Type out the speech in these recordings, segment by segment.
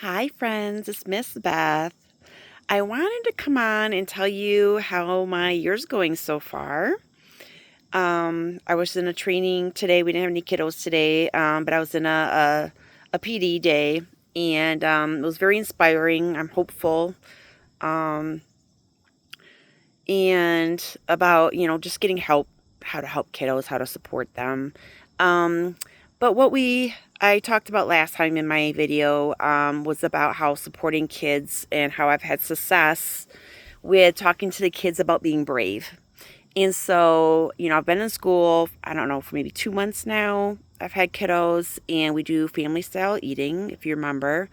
Hi, friends. It's Miss Beth. I wanted to come on and tell you how my year's going so far. I was in a training today. We didn't have any kiddos today, but I was in a PD day, and it was very inspiring. I'm hopeful, um, and about just getting help, how to help kiddos, how to support them. Um, but what I talked about last time in my video was about how supporting kids and how I've had success with talking to the kids about being brave. And so, I've been in school, I don't know, for maybe 2 months now. I've had kiddos, and we do family style eating, if you remember.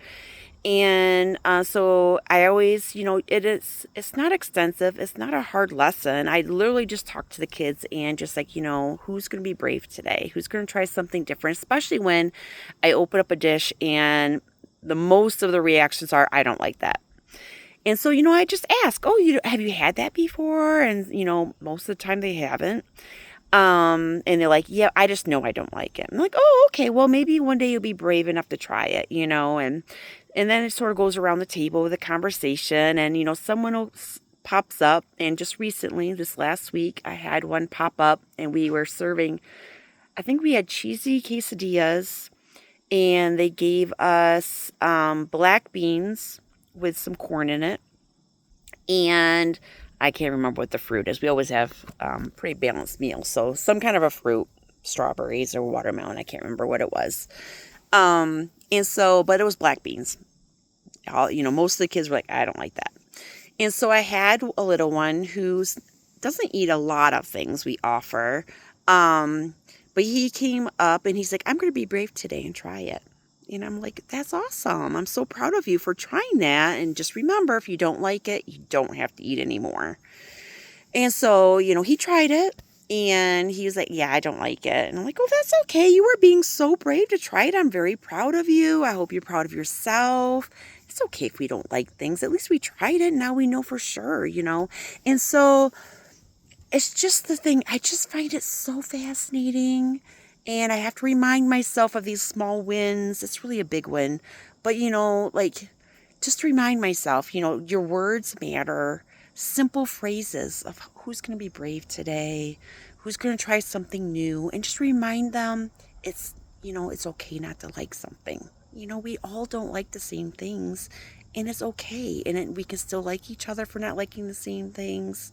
And so I always, it's not extensive. It's not a hard lesson. I literally just talk to the kids and just like, who's going to be brave today? Who's going to try something different? Especially when I open up a dish and the most of the reactions are, I don't like that. And so, I just ask, oh, have you had that before? And, most of the time they haven't. And they're like, yeah, I just know I don't like it. I'm like, oh, okay, well, maybe one day you'll be brave enough to try it, and then it sort of goes around the table with a conversation, and, pops up. And just recently, this last week, I had one pop up, and we were serving, I think we had cheesy quesadillas, and they gave us black beans with some corn in it, and I can't remember what the fruit is. We always have pretty balanced meals. So some kind of a fruit, strawberries or watermelon. I can't remember what it was. But it was black beans. Most of the kids were like, I don't like that. And so I had a little one who doesn't eat a lot of things we offer. But he came up and he's like, I'm going to be brave today and try it. And I'm like, that's awesome. I'm so proud of you for trying that. And just remember, if you don't like it, you don't have to eat anymore. And so, he tried it and he was like, yeah, I don't like it. And I'm like, oh, that's okay. You were being so brave to try it. I'm very proud of you. I hope you're proud of yourself. It's okay if we don't like things. At least we tried it. Now we know for sure, And so it's just the thing. I just find it so fascinating. And I have to remind myself of these small wins. It's really a big win. But, just remind myself, your words matter. Simple phrases of who's going to be brave today, who's going to try something new, and just remind them it's okay not to like something. We all don't like the same things, and it's okay. And we can still like each other for not liking the same things.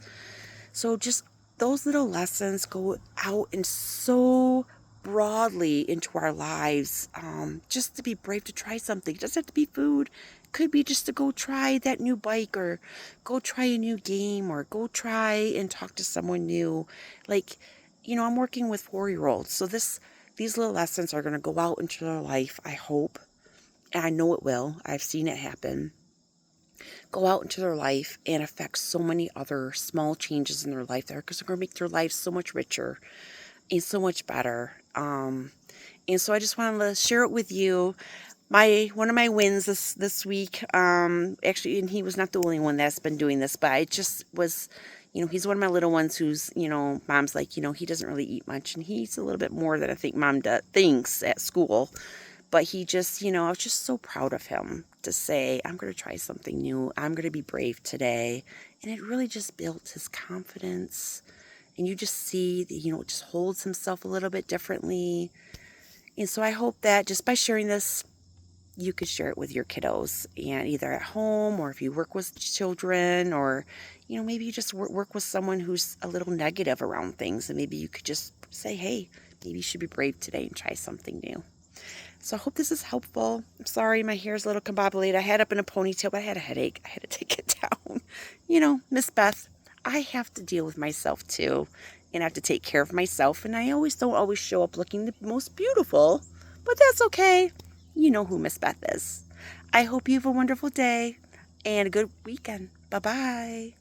So just those little lessons go out and so broadly into our lives, just to be brave to try something. It doesn't have to be food. It could be just to go try that new bike, or go try a new game, or go try and talk to someone new. Like, I'm working with 4-year-olds, so these little lessons are going to go out into their life, I hope. And I know it will. I've seen it happen. Go out into their life and affect so many other small changes in their life there, because they're going to make their lives so much richer and so much better. And so I just wanted to share it with you. One of my wins this week, actually, and he was not the only one that's been doing this, but I just was, he's one of my little ones who's, mom's like, he doesn't really eat much, and he eats a little bit more than I think mom thinks at school. But he just, I was just so proud of him to say, I'm going to try something new. I'm going to be brave today. And it really just built his confidence. And you just see that, it just holds himself a little bit differently. And so I hope that just by sharing this, you could share it with your kiddos, and either at home, or if you work with children, or, maybe you just work with someone who's a little negative around things. And maybe you could just say, hey, maybe you should be brave today and try something new. So I hope this is helpful. I'm sorry, my hair's a little combobulated. I had it up in a ponytail, but I had a headache. I had to take it down. Miss Beth, I have to deal with myself too. And I have to take care of myself. And I don't always show up looking the most beautiful. But that's okay. You know who Miss Beth is. I hope you have a wonderful day and a good weekend. Bye-bye.